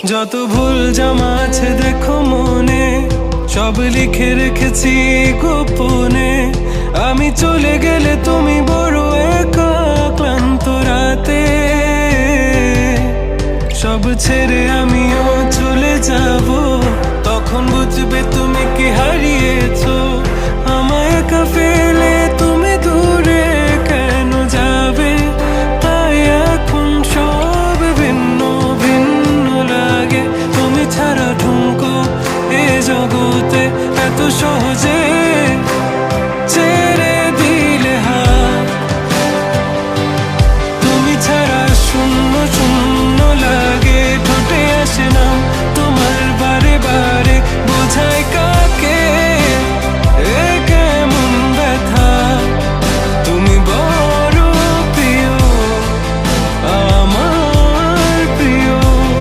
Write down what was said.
যত ভুল জামা আছে দেখো মনে, সব লিখে রেখেছি গোপনে। আমি চলে গেলে তুমি বড় একা ক্লান্ত রাতে, সব ছেড়ে আমিও চলে যাব। তখন বুঝবে তুমি কি হারিয়েছো, আমায় একা ফেলে